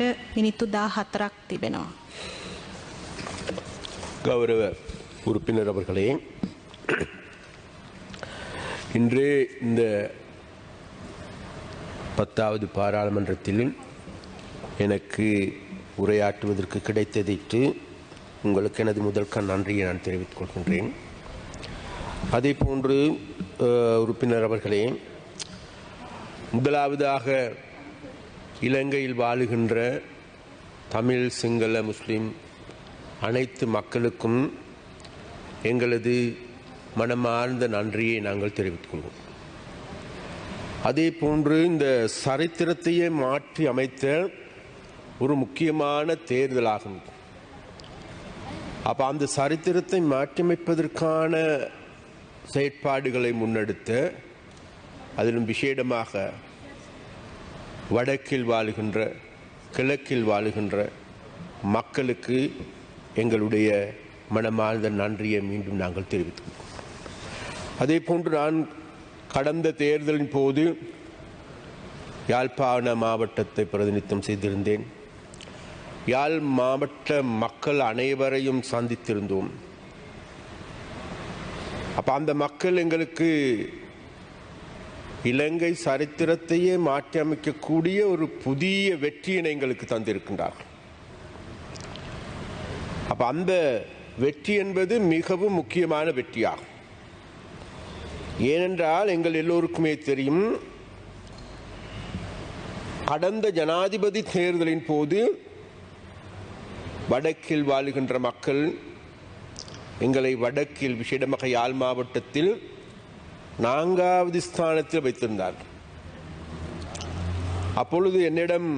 වීමට මිනිත්තු 14ක් තිබෙනවා. கௌரவ உறுப்பினர் அவர்களே, இன்று இந்த 10வது பாராளுமன்றத்தில் எனக்கு உரையாற்றுவதற்கு கிடைத்ததைத்து உங்களுக்கு எனது முதல் நன்றியை நான் தெரிவித்துக் கொள்கின்றேன். அதே போன்று உறுப்பினர் அவர்களே, முதலாவதாக இலங்கையில் வாழுகின்ற தமிழ், சிங்கள, முஸ்லிம் அனைத்து மக்களுக்கும் எங்களது மனமார்ந்த நன்றியை நாங்கள் தெரிவித்துக் கொள்வோம். அதே போன்று இந்த சரித்திரத்தையே மாற்றி அமைத்த ஒரு முக்கியமான தேர்தலாகும். அப்போ அந்த சரித்திரத்தை மாற்றியமைப்பதற்கான செயற்பாடுகளை முன்னெடுத்த, அதிலும் விசேடமாக வடக்கில் வாழுகின்ற, கிழக்கில் வாழுகின்ற மக்களுக்கு எங்களுடைய மனமார்ந்த நன்றியை மீண்டும் நாங்கள் தெரிவித்துள்ளோம். அதே போன்று நான் கடந்த தேர்தலின் போது யாழ்ப்பாண மாவட்டத்தை பிரதிநிதித்துவம் செய்திருந்தேன். யாழ் மாவட்ட மக்கள் அனைவரையும் சந்தித்திருந்தோம். அப்போ அந்த மக்கள் எங்களுக்கு இலங்கை சரித்திரத்தையே மாற்றி அமைக்கக்கூடிய ஒரு புதிய வெற்றியினை எங்களுக்கு தந்திருக்கின்றார்கள். அப்போ அந்த வெற்றி என்பது மிகவும் முக்கியமான வெற்றியாகும். ஏனென்றால் எங்கள் எல்லோருக்குமே தெரியும், கடந்த ஜனாதிபதி தேர்தலின் போது வடக்கில் வாழுகின்ற மக்கள் எங்களை வடக்கில், விசேடமாக யாழ் மாவட்டத்தில் 4வது ஸ்தானத்தில் வைத்திருந்தார்கள். அப்பொழுது என்னிடம்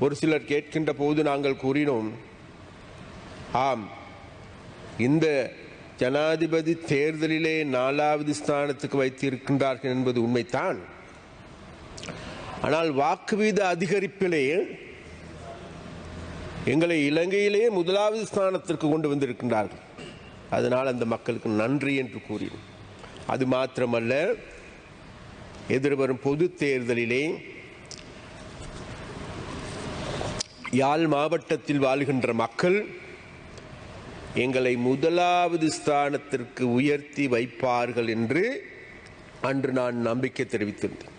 ஒரு சிலர் கேட்கின்ற போது நாங்கள் கூறினோம், ஆம், இந்த ஜனாதிபதி தேர்தலிலே 4வது ஸ்தானத்துக்கு வைத்திருக்கின்றார்கள் என்பது உண்மைத்தான். ஆனால் வாக்கு வீத அதிகரிப்பிலே எங்களை இலங்கையிலே 1வது ஸ்தானத்திற்கு கொண்டு வந்திருக்கின்றார்கள். அதனால் அந்த மக்களுக்கு நன்றி என்று கூறினோம். அது மாத்திரமல்ல, எதிர்வரும் பொது தேர்தலிலே யாழ் மாவட்டத்தில் வாழ்கின்ற மக்கள் எங்களை 1வது ஸ்தானத்திற்கு உயர்த்தி வைப்பார்கள் என்று அன்று நான் நம்பிக்கை தெரிவித்திருந்தேன்.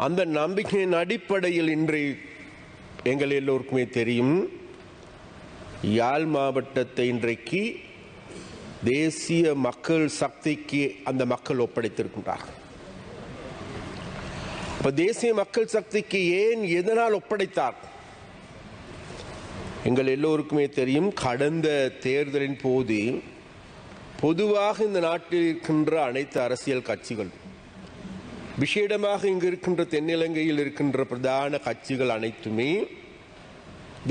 அந்த நம்பிக்கையின் அடிப்படையில் இன்று எங்கள் எல்லோருக்குமே தெரியும், யாழ் மாவட்டத்தை இன்றைக்கு தேசிய மக்கள் சக்திக்கு அந்த மக்கள் ஒப்படைத்திருக்கின்றார்கள். அப்ப தேசிய மக்கள் சக்திக்கு ஏன், எதனால் ஒப்படைத்தார்? எங்கள் எல்லோருக்குமே தெரியும், கடந்த தேர்தலின் போது பொதுவாக இந்த நாட்டில் இருக்கின்ற அனைத்து அரசியல் கட்சிகள், விசேடமாக இங்கு இருக்கின்ற தென்னிலங்கையில் இருக்கின்ற பிரதான கட்சிகள் அனைத்துமே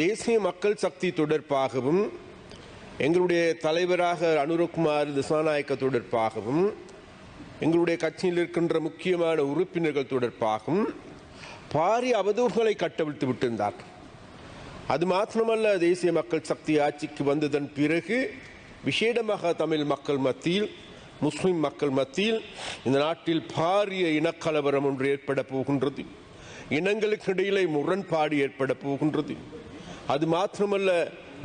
தேசிய மக்கள் சக்தி தொடர்பாகவும், எங்களுடைய தலைவராக அனுரகுமார் திசாநாயக்க தொடர்பாகவும், எங்களுடைய கட்சியில் இருக்கின்ற முக்கியமான உறுப்பினர்கள் தொடர்பாகவும் பாரிய அவதூறுகளை கட்டவிழ்த்து விட்டிருந்தார்கள். அது மாத்திரமல்ல, தேசிய மக்கள் சக்தி ஆட்சிக்கு வந்ததன் பிறகு விசேடமாக தமிழ் மக்கள் மத்தியில், முஸ்லிம் மக்கள் மத்தியில் இந்த நாட்டில் பாரிய இனக்கலவரம் ஒன்று ஏற்பட போகின்றது. இனங்களுக்கு இடையிலே முரண்பாடு ஏற்பட போகின்றது. அது மாத்திரமல்ல,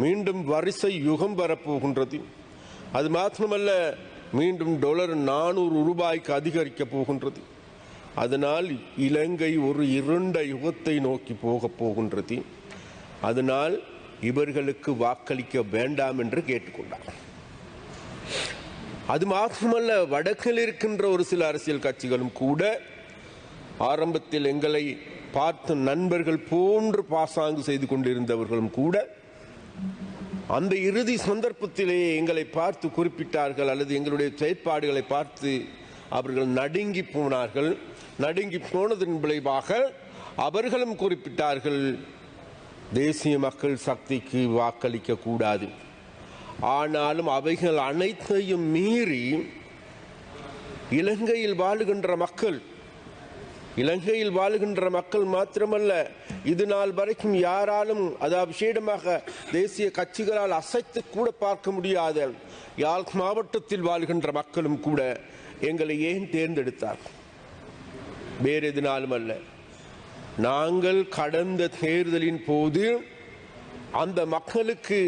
மீண்டும் வரிசை யுகம் வரப்போகின்றது. அது மாத்திரமல்ல, மீண்டும் டாலர் 400 ரூபாய்க்கு அதிகரிக்கப் போகின்றது. அதனால் இலங்கை ஒரு இருண்ட யுகத்தை நோக்கி போகப் போகின்றது. அதனால் இவர்களுக்கு வாக்களிக்க வேண்டாம் என்று கேட்டுக்கொண்டார். அது மாத்திரமல்ல, வடக்கில் இருக்கின்ற ஒரு சில அரசியல் கட்சிகளும் கூட ஆரம்பத்தில் எங்களை பார்த்து நண்பர்கள் போன்று பாசாங்கு செய்து கொண்டிருந்தவர்களும் கூட அந்த இறுதி சந்தர்ப்பத்திலே எங்களை பார்த்து குறிப்பிட்டார்கள், அல்லது எங்களுடைய செயற்பாடுகளை பார்த்து அவர்கள் நடுங்கி போனார்கள். நடுங்கி போனதன் விளைவாக அவர்களும் குறிப்பிட்டார்கள், தேசிய மக்கள் சக்திக்கு வாக்களிக்க கூடாது. ஆனாலும் அவைகள் அனைத்தையும் மீறி இலங்கையில் வாழுகின்ற மக்கள் மாத்திரமல்ல, இது நாள் வரைக்கும் யாராலும், அதாவது விசேடமாக தேசிய கட்சிகளால் அசைத்து கூட பார்க்க முடியாத யாழ் மாவட்டத்தில் வாழ்கின்ற மக்களும் கூட எங்களை ஏன் தேர்ந்தெடுத்தார்? வேறு எதுனாலும் அல்ல, நாங்கள் கடந்த தேர்தலின் போது அந்த மக்களுக்கு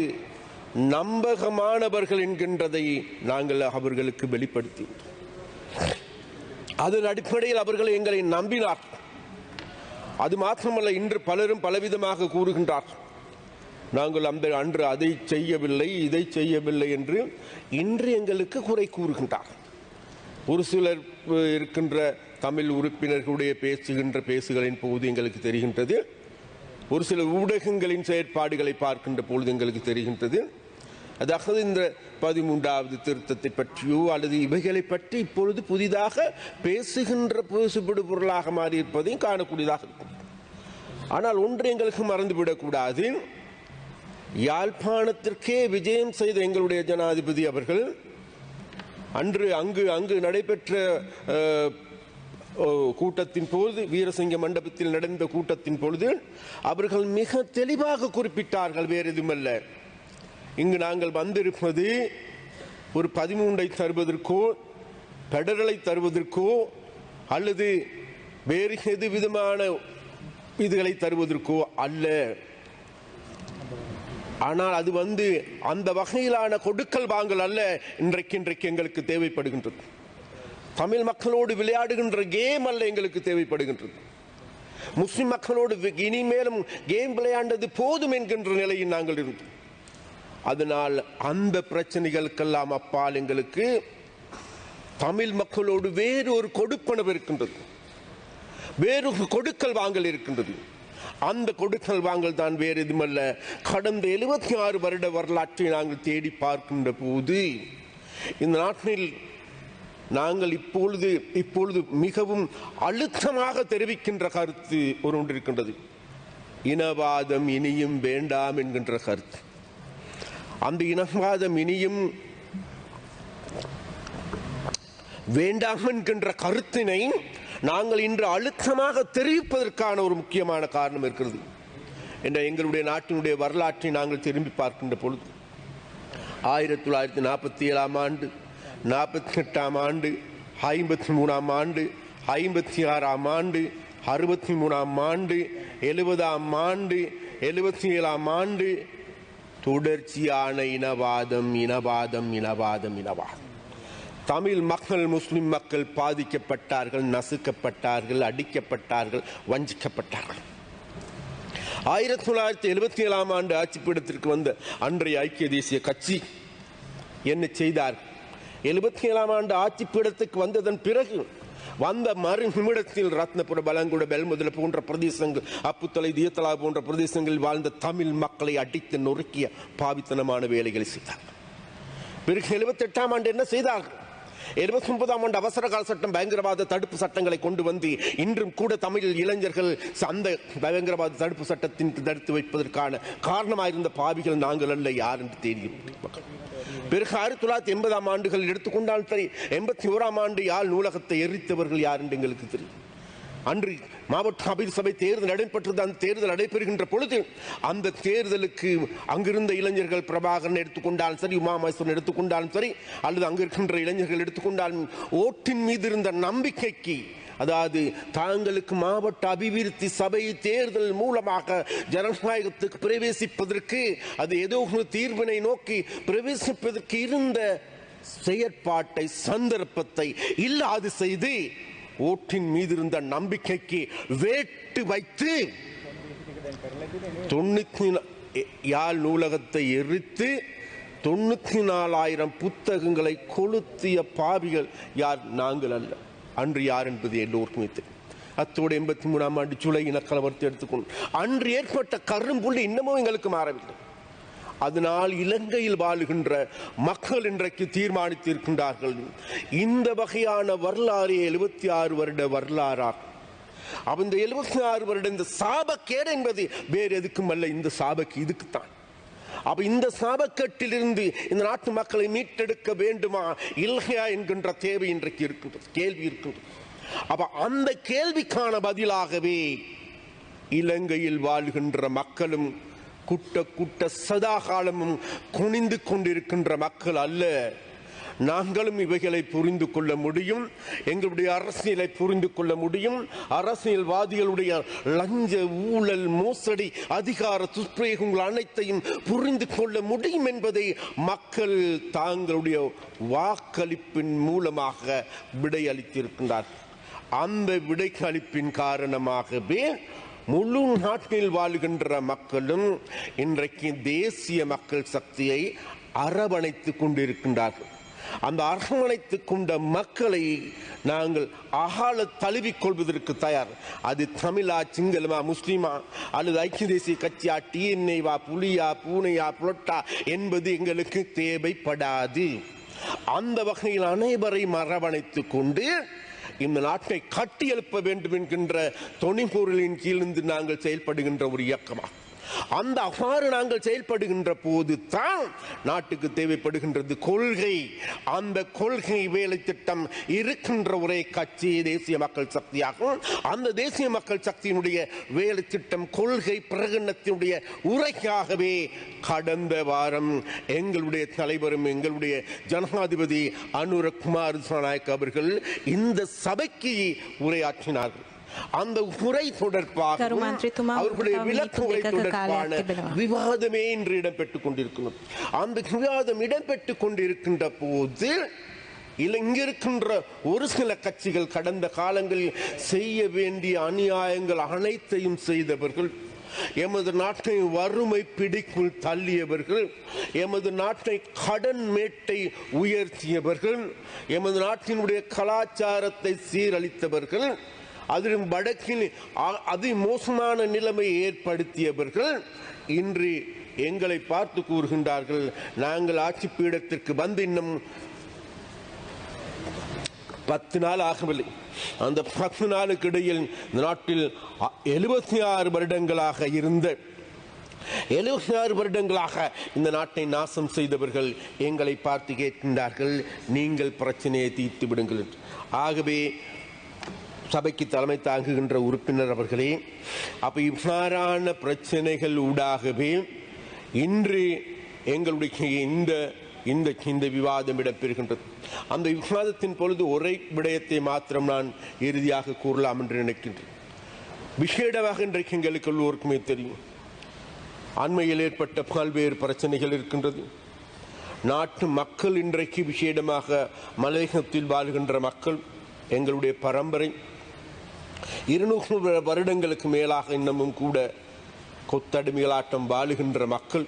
நம்பகமானவர்கள் என்கின்றதை நாங்கள் அவர்களுக்கு வெளிப்படுத்தி அதன் அடிப்படையில் அவர்கள் எங்களை நம்பினார். அது மாத்திரமல்ல, இன்று பலரும் பலவிதமாக கூறுகின்றார். நாங்கள் அன்று அதை செய்யவில்லை, இதை செய்யவில்லை என்று இன்று எங்களுக்கு குறை கூறுகின்றார். ஒரு சிலர் இருக்கின்ற தமிழ் உறுப்பினர்களுடைய பேசுகளின் போது எங்களுக்கு தெரிகின்றது, ஒரு சில ஊடகங்களின் செயற்பாடுகளை பார்க்கின்ற பொழுது எங்களுக்கு தெரிகின்றது, அதாவது இந்த 13வது திருத்தத்தை பற்றியோ அல்லது இவைகளை பற்றி இப்பொழுது புதிதாக பேசுபடு பொருளாக மாறியிருப்பதையும் காணக்கூடியதாக இருக்கும். ஆனால் ஒன்று எங்களுக்கு மறந்துவிடக்கூடாது, யாழ்ப்பாணத்திற்கே விஜயம் செய்த எங்களுடைய ஜனாதிபதி அவர்கள் அன்று அங்கு நடைபெற்ற கூட்டத்தின் பொழுது, வீரசிங்க மண்டபத்தில் நடந்த கூட்டத்தின் பொழுது அவர்கள் மிக தெளிவாக குறிப்பிட்டார்கள், வேறு எதுவுமல்ல, இங்கு நாங்கள் வந்திருப்பது ஒரு 13ஐ தருவதற்கோ பெடரலை தருவதற்கோ அல்லது வேறு எது விதமான இதுகளை தருவதற்கோ அல்ல. ஆனால் அது அந்த வகையிலான கொடுக்கல் வாங்கல் அல்ல இன்றைக்கு எங்களுக்கு தேவைப்படுகின்றது. தமிழ் மக்களோடு விளையாடுகின்ற கேம் அல்ல எங்களுக்கு தேவைப்படுகின்றது. முஸ்லிம் மக்களோடு இனிமேலும் கேம் விளையாண்டது போதும் என்கின்ற நிலையில் நாங்கள் இருந்தோம். அதனால் அந்த பிரச்சனைகளுக்கெல்லாம் அப்பால் எங்களுக்கு தமிழ் மக்களோடு வேறு ஒரு கொடுப்பனவு இருக்கின்றது, வேறு கொடுக்கல் வாங்கல் இருக்கின்றது. அந்த கொடுக்கல் வாங்கல் தான் வேறு எதுமல்ல. கடந்த 76 வருட வரலாற்றை நாங்கள் தேடி பார்க்கின்ற போது இந்த நாட்டில் நாங்கள் இப்பொழுது மிகவும் அழுத்தமாக தெரிவிக்கின்ற கருத்து ஒன்று இருக்கின்றது, இனவாதம் இனியும் வேண்டாம் என்கின்ற கருத்து. அந்த இனவாதம் இனியும் வேண்டாம் என்கின்ற கருத்தினை நாங்கள் இன்று அழுத்தமாக தெரிவிப்பதற்கான ஒரு முக்கியமான காரணம் இருக்கிறது. என்ற எங்களுடைய நாட்டினுடைய வரலாற்றை நாங்கள் திரும்பி பார்க்கின்ற பொழுது 1947ஆம் ஆண்டு, 48ஆம் ஆண்டு, 53ஆம் ஆண்டு, 56ஆம் ஆண்டு, 63ஆம் ஆண்டு, 70ஆம் ஆண்டு, 77ஆம் ஆண்டு தொடர்ச்சியான இனவாதம் இனவாதம் இனவாதம் இனவாதம். தமிழ் மக்கள், முஸ்லிம் மக்கள் பாதிக்கப்பட்டார்கள், நசுக்கப்பட்டார்கள், அடிக்கப்பட்டார்கள், வஞ்சிக்கப்பட்டார்கள். 1977ஆம் ஆண்டு ஆட்சிப்பீடத்திற்கு வந்த அன்றைய ஐக்கிய தேசிய கட்சி என்ன செய்தார்? 77ஆம் ஆண்டு ஆட்சிப்பீடத்துக்கு வந்ததன் பிறகு வந்த மறு நிமிடத்தில் ரத்னபுர, பலங்குட, பெல்முதல போன்ற பிரதேசங்கள், அப்புத்தலை, தியத்தலா போன்ற பிரதேசங்களில் வாழ்ந்த தமிழ் மக்களை அடித்து நொறுக்கிய பாவித்தனமான வேலைகளை செய்தார். பிறகு 78ஆம் ஆண்டு என்ன செய்தார்கள்? 79ஆம் ஆண்டு அவசர கால சட்டம், பயங்கரவாத தடுப்பு சட்டங்களை கொண்டு வந்து இன்றும் கூட தமிழ் இளைஞர்கள் அந்த பயங்கரவாத தடுப்பு சட்டத்தின் தடுத்து வைப்பதற்கான காரணமாயிருந்த பாவிகள் நாங்கள் அல்ல, யார் என்று தெரியும். பிறகு 1980ஆம் ஆண்டுகள் எடுத்துக்கொண்டால் சரி, 81ஆம் ஆண்டு யாழ் நூலகத்தை எரித்தவர்கள் யார் என்று எங்களுக்கு தெரியும். அன்று மாவட்ட அபிவிருத்தி சபை தேர்தல் நடைபெற்றது. அந்த தேர்தல் நடைபெறுகின்ற பொழுது அந்த தேர்தலுக்கு அங்கிருந்த இளைஞர்கள், பிரபாகரன் எடுத்துக்கொண்டாலும் சரி, உமாமேஸ்வரன் எடுத்துக்கொண்டாலும் சரி, அல்லது அங்கு இருக்கின்ற இளைஞர்கள் எடுத்துக்கொண்டாலும் ஓட்டின் மீது இருந்த நம்பிக்கைக்கு, அதாவது தாங்களுக்கு மாவட்ட அபிவிருத்தி சபை தேர்தல் மூலமாக ஜனநாயகத்துக்கு பிரவேசிப்பதற்கு, அது ஏதோ ஒரு தீர்வினை நோக்கி பிரவேசிப்பதற்கு இருந்த செயற்பாட்டை, சந்தர்ப்பத்தை இல்லாது செய்து ஓட்டின் மீது இருந்த நம்பிக்கைக்கு வேட்டு வைத்து யாழ் நூலகத்தை எரித்து 94,000 புத்தகங்களை கொளுத்திய பாவிகள் யார்? நாங்கள் அல்ல. அன்று யார் என்பது எல்லோருக்குமே தெரியும். அத்தோடு 83ஆம் ஆண்டு ஜூலை இனக்கலவரத்தை எடுத்துக்கொண்டு அன்று ஏற்பட்ட கரும்புள்ளி இன்னமும் எங்களுக்கு மாறவில்லை. அதனால் இலங்கையில் வாழுகின்ற மக்கள் இன்றைக்கு தீர்மானித்திருக்கின்றார்கள், இந்த வகையான வரலாறு 76 வருட வரலாறாக. இந்த 76 வருட இந்த சாபக்கேடு என்பது வேறு எதுக்கும் அல்ல, இந்த சாபக்கு இதுக்குத்தான். அப்ப இந்த சாபக்கேட்டிலிருந்து இந்த நாட்டு மக்களை மீட்டெடுக்க வேண்டுமா இல்லையா என்கின்ற தேவை இன்றைக்கு இருக்கின்றது, கேள்வி இருக்கின்றது. அப்ப அந்த கேள்விக்கான பதிலாகவே இலங்கையில் வாழ்கின்ற மக்களும் குட்ட சதா காலமும் குனிந்து கொண்டிருக்கின்ற மக்கள் அல்ல, நாங்களும் இவைகளை புரிந்து கொள்ள முடியும். எங்களுடைய அரசியலை புரிந்து கொள்ள முடியும். அரசியல்வாதிகளுடைய லஞ்ச ஊழல் மோசடி அதிகார துஷ்பிரயோகங்கள் அனைத்தையும் புரிந்து கொள்ள முடியும் என்பதை மக்கள் தாங்களுடைய வாக்களிப்பின் மூலமாக விடையளித்திருக்கின்றார்கள். அந்த விடையளிப்பின் காரணமாகவே முழு நாட்டில் வாழ்கின்ற மக்களும் இன்றைக்கு தேசிய மக்கள் சக்தியை அரவணைத்துக் கொண்டிருக்கின்றார்கள். அந்த அரவணைத்துக் கொண்ட மக்களை நாங்கள் அகால தழுவிக் கொள்வதற்கு தயார். அது தமிழா, சிங்களமா, முஸ்லிமா அல்லது ஐக்கிய தேசிய கட்சியா, டிஎன்ஏவா, புலியா, பூனையா, புலட்டா என்பது எங்களுக்கு தேவைப்படாது. அந்த வகையில் அனைவரையும் அரவணைத்துக் கொண்டு இந்த நாட்டை கட்டி எழுப்ப வேண்டும் என்கின்ற தொனிப்பொருளின் கீழிருந்து நாங்கள் செயல்படுகின்ற ஒரு இயக்கமா. அந்த அவ்வாறு நாங்கள் செயல்படுகின்ற போது தான் நாட்டுக்கு தேவைப்படுகின்றது கொள்கை. அந்த கொள்கை வேலை திட்டம் இருக்கின்ற ஒரே கட்சி தேசிய மக்கள் சக்தியாகும். அந்த தேசிய மக்கள் சக்தியினுடைய வேலை திட்டம் கொள்கை பிரகடனத்தினுடைய உரைக்காகவே கடந்த வாரம் எங்களுடைய தலைவரும் எங்களுடைய ஜனாதிபதி அனுர குமார் திசாநாயக்க அவர்கள் இந்த சபைக்கு உரையாற்றினார்கள். அந்த உரை தொடர்பாக அவர்களுடைய விளக்குரை தொடர்பான விவாதமே இன்று இடம்பெற்றுக் கொண்டிருக்கிறது. அந்த விவாதம் இடம்பெற்றுக் கொண்டிருக்கின்ற போது இங்கிருக்கின்ற ஒரு சில கட்சிகள் கடந்த காலங்களில் செய்ய வேண்டிய அநியாயங்கள் அனைத்தையும் செய்தவர்கள், எமது நாட்டை வறுமை பிடிக்குள் தள்ளியவர்கள், எமது நாட்டை கடன் மேட்டை உயர்த்தியவர்கள், எமது நாட்டினுடைய கலாச்சாரத்தை சீரழித்தவர்கள், அதிலும் வடக்கில் அதி மோசமான நிலைமை ஏற்படுத்தியவர்கள் இன்று எங்களை பார்த்து கூறுகின்றார்கள், நாங்கள் ஆட்சி பீடத்திற்கு வந்து இன்னும் 10 நாள் ஆகவில்லை. அந்த 10 நாளுக்கு இடையில் நாட்டில் 76 வருடங்களாக இருந்த 76 வருடங்களாக இந்த நாட்டை நாசம் செய்தவர்கள் எங்களை பார்த்து கேட்கின்றார்கள், நீங்கள் பிரச்சனையை தீர்த்து விடுங்கள். ஆகவே சபைக்கு தலைமை தாங்குகின்ற உறுப்பினர் அவர்களே, அப்ப இவ்வாறான பிரச்சனைகள் ஊடாகவே இன்று எங்களுடைய இந்த விவாதம் இடம்பெறுகின்றது. அந்த விவாதத்தின் பொழுது ஒரே விடயத்தை மாத்திரம் நான் இறுதியாக கூறலாம் என்று நினைக்கின்றேன். விசேடமாக இன்றைக்கு எங்களுக்கு எல்லோருக்குமே தெரியும், அண்மையில் ஏற்பட்ட பல்வேறு பிரச்சனைகள் இருக்கின்றது. நாட்டு மக்கள் இன்றைக்கு விசேடமாக மலையகத்தில் வாழ்கின்ற மக்கள், எங்களுடைய பரம்பரை 200 வருடங்களுக்கு மேலாக இன்னமும் கூட கொத்தடிமைகளாட்டம் வாழுகின்ற மக்கள்.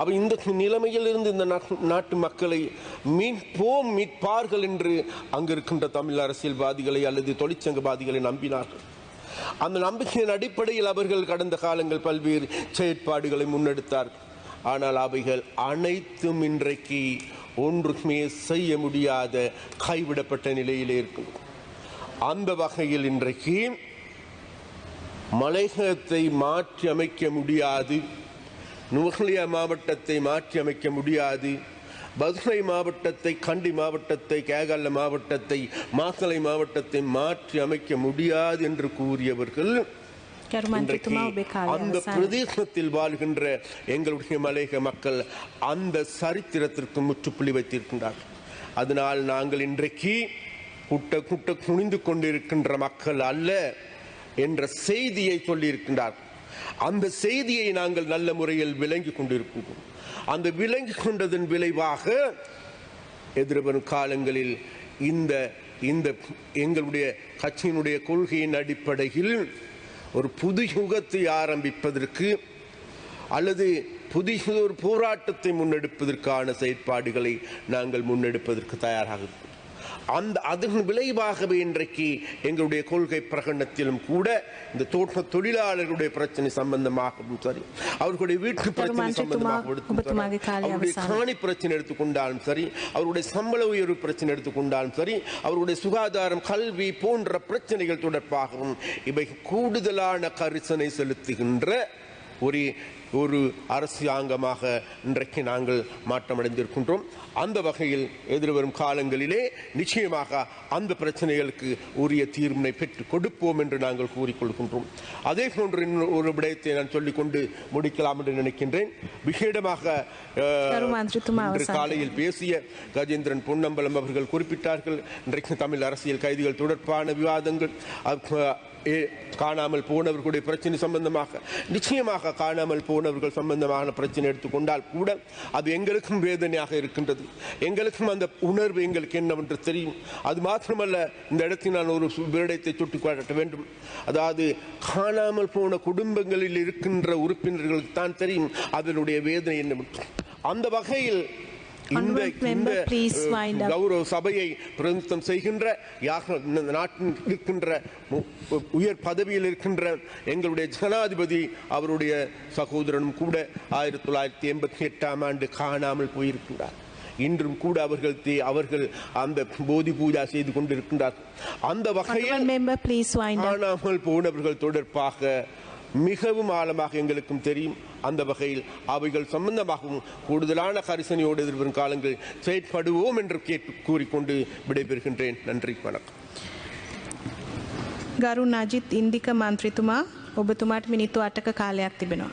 அவ இந்த நிலைமையில் இருந்து இந்த நாட்டு மக்களை மீட்பார்கள் என்று அங்கிருக்கின்ற தமிழ் அரசியல்வாதிகளை அல்லது தொழிற்சங்கவாதிகளை நம்பினார்கள். அந்த நம்பிக்கையின் அடிப்படையில் அவர்கள் கடந்த காலங்கள் பல்வேறு செயற்பாடுகளை முன்னெடுத்தார்கள். ஆனால் அவைகள் அனைத்தும் இன்றைக்கு ஒன்றுமே செய்ய முடியாத கைவிடப்பட்ட நிலையிலே இருக்கும். அந்த வகையில் இன்றைக்கு மலையகத்தை மாற்றி அமைக்க முடியாது, நுவரெலியா மாவட்டத்தை மாற்றி அமைக்க முடியாது, பதுளை மாவட்டத்தை, கண்டி மாவட்டத்தை, கேகால மாவட்டத்தை, மாத்தளை மாவட்டத்தை மாற்றி அமைக்க முடியாது என்று கூறியவர்கள் அந்த பிரதேசத்தில் வாழ்கின்ற எங்களுடைய மலையக மக்கள் அந்த சரித்திரத்திற்கு முற்றுப்புள்ளி வைத்திருக்கின்றார்கள். அதனால் நாங்கள் இன்றைக்கு குட்ட குனிந்து கொண்டிருக்கின்ற மக்கள் அல்ல என்ற செய்தியை சொல்லியிருக்கின்றார்கள். அந்த செய்தியை நாங்கள் நல்ல முறையில் விளங்கி கொண்டிருக்கின்றோம். அந்த விளங்கி கொண்டதன் விளைவாக எதிர்வரும் காலங்களில் இந்த எங்களுடைய கட்சியினுடைய கொள்கையின் அடிப்படையில் ஒரு புது யுகத்தை ஆரம்பிப்பதற்கு அல்லது புதிய ஒரு போராட்டத்தை முன்னெடுப்பதற்கான செயற்பாடுகளை நாங்கள் முன்னெடுப்பதற்கு தயாராக இருக்கிறோம். அதன் விளைவாகவே இன்றைக்கு எங்களுடைய கொள்கை பிரகடனத்திலும் கூட இந்த தோட்ட தொழிலாளர்களுடைய பிரச்சனை சம்பந்தமாகவும் சரி, அவர்களுடைய வீட்டு பிரச்சனை சம்பந்தமாக, அவருடைய காணி பிரச்சனை எடுத்துக்கொண்டாலும் சரி, அவருடைய சம்பள உயர்வு பிரச்சனை எடுத்துக்கொண்டாலும் சரி, அவருடைய சுகாதாரம், கல்வி போன்ற பிரச்சனைகள் தொடர்பாகவும் இவை கூடுதலான கரிசனை செலுத்துகின்ற ஒரு அரசாங்கமாக இன்றைக்கு நாங்கள் மாற்றமடைந்திருக்கின்றோம். அந்த வகையில் எதிர்வரும் காலங்களிலே நிச்சயமாக அந்த பிரச்சனைகளுக்கு உரிய தீர்வினை பெற்றுக் கொடுப்போம் என்று நாங்கள் கூறிக்கொள்கின்றோம். அதே போன்று ஒரு விடயத்தை நான் சொல்லிக்கொண்டு முடிக்கலாம் என்று நினைக்கின்றேன். விசேடமாக இன்று காலையில் பேசிய கஜேந்திரன் பொன்னம்பலம் அவர்கள் குறிப்பிட்டார்கள், இன்றைக்கு தமிழ் அரசியல் கைதிகள் தொடர்பான விவாதங்கள், காணாமல் போனவர்களுடைய பிரச்சனை சம்பந்தமாக நிச்சயமாக காணாமல் போனவர்கள் சம்பந்தமான பிரச்சனை எடுத்துக்கொண்டால் கூட அது எங்களுக்கும் வேதனையாக இருக்கின்றது. எங்களுக்கும் அந்த உணர்வு எங்களுக்கு என்னவென்று தெரியும். அது மாத்திரமல்ல, இந்த இடத்தில் நான் ஒரு விடயத்தை சுட்டிக்காட்ட வேண்டும். அதாவது காணாமல் போன குடும்பங்களில் இருக்கின்ற உறுப்பினர்களுக்கு தான் தெரியும் அதனுடைய வேதனை என்னவென்று. அந்த வகையில் இந்த கௌரவ சபையை பிரதிநிதித்துவம் செய்கின்ற நாட்டில் இருக்கின்ற உயர் பதவியில் இருக்கின்ற எங்களுடைய ஜனாதிபதி அவருடைய சகோதரனும் கூட 1988ஆம் ஆண்டு காணாமல் போயிருக்கின்றார். இன்றும் கூட அவர்கள் அந்த போதி பூஜா செய்து கொண்டிருக்கின்றார்கள். அந்த வகையில் காணாமல் போனவர்கள் தொடர்பாக மிகவும் ஆழமாக எங்களுக்கும் தெரியும். அந்த வகையில் அவைகள் சம்பந்தமாகவும் கூடுதலான கரிசனையோடு எதிர்வரும் காலங்களில் செயற்படுவோம் என்று கூறிக்கொண்டு விடைபெறுகின்றேன். நன்றி, வணக்கம். ගරු නජිත් ඉන්දික මන්ත්‍රීතුමා ඔබතුමාට මිනිත්තු 8ක කාලයක් තිබෙනවා.